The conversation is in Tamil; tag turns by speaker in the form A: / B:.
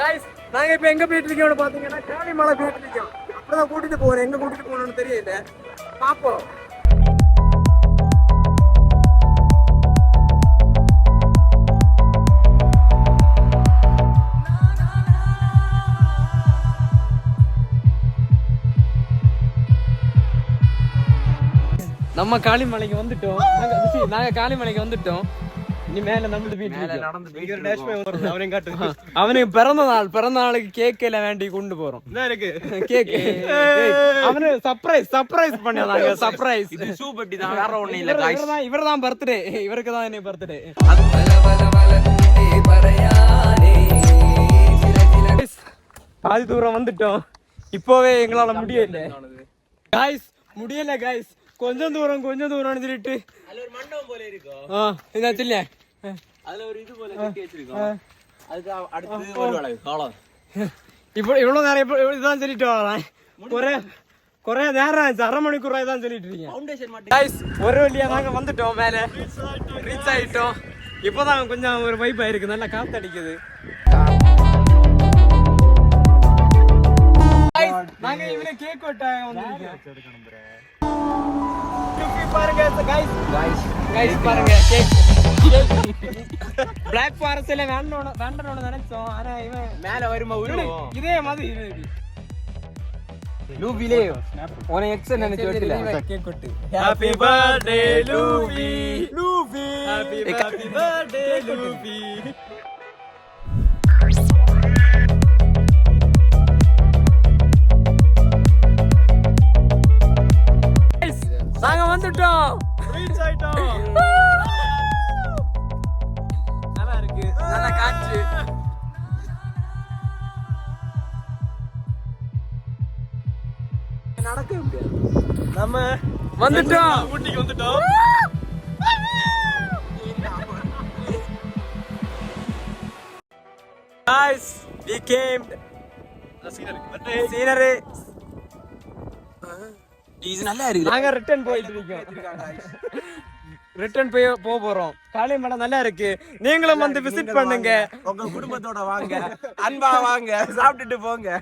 A: गाइस நாங்க இப்ப எங்க போயிட்டு இருக்கோம்னு பாத்தீங்கன்னா காளிமலை போயிட்டு இருக்கோம். அப்பதான் கூட்டிட்டு போறேன். எங்க கூட்டிட்டு போறோம்னு தெரியல. பாப்போம். நம்ம காளிமலைக்கு வந்துட்டோம். நாங்க காளிமலைக்கு வந்துட்டோம். இனி மேல நம்மளது வீட்டுக்கு அவனுக்கு பிறந்த நாளுக்கு கேக்கல வேண்டி கொண்டு போறோம். கேக் அவனு சர்ப்ரைஸ் பண்ணாங்க. சர்ப்ரைஸ்
B: சூப்பட்டி தான், வேற ஒண்ணு இல்ல गाइस.
A: இவர்தான் பர்த்டே. இவருக்கு தான் இன்னைக்கு பர்த்டே. பாதி தூரம் வந்துட்டோம். இப்போவே எங்களால முடியல गाइस. முடியல गाइस. கொஞ்சம் தூரம் சொல்லிட்டு
B: அதுல ஒரு மண்டபம் போல இருக்கும்.
A: என்னாச்சு இல்ல,
B: அதுல ஒரு இது போல கட்டி வச்சிருக்கோம். அதுக்கு அடுத்து ஒரு வளவு காலம்.
A: இப்போ இவ்வளவு நேரம் இதுதான் சொல்லிட்டு வரேன். குறைய நேரம் ஆச்சு. அரை மணிக்கூர் தான் சொல்லிட்டு இருக்கீங்க.
B: ஃபவுண்டேஷன் மட்டும்
A: ஒரு வழியா நாங்க வந்துட்டோம். மேல ரீச் ஆயிட்டோம். இப்போதான் கொஞ்சம் ஒரு வைப் ஆயிருக்கு. நல்லா காத்து அடிக்குது. நாங்க இவனை கேக் வெட்ட வந்திருக்கோம். பாருங்க गाइस பாருங்க கேக். Black Forestல வேண்டனோட நினைச்சோம். ஆனா இவன்
B: மேல வருமா உருவம்
A: இதே மாதிரி இருக்கு.
B: லூபிலே உன எக்ஸ் நினைச்சு வெட்டல.
A: கேக் வெட்டு. Happy birthday Lubi. Happy birthday Lubi. நாங்க வந்துட்டோம். ரீச் ஆயிட்டோம். நல்லா இருக்கு. நல்ல காற்று. நடக்க முடியாது. நம்ம வந்துட்டோம். ஊட்டிக்கு வந்துட்டோம். Guys, we came. Scenery.
B: இது நல்லா இருக்கு.
A: நாங்க ரிட்டர்ன் போயிட்டு இருக்கோம். ரிட்டர்ன் போறோம். காளிமலை நல்லா இருக்கு. நீங்களும் வந்து விசிட் பண்ணுங்க.
B: உங்க குடும்பத்தோட வாங்க, அன்பா வாங்க, சாப்பிட்டுட்டு போங்க.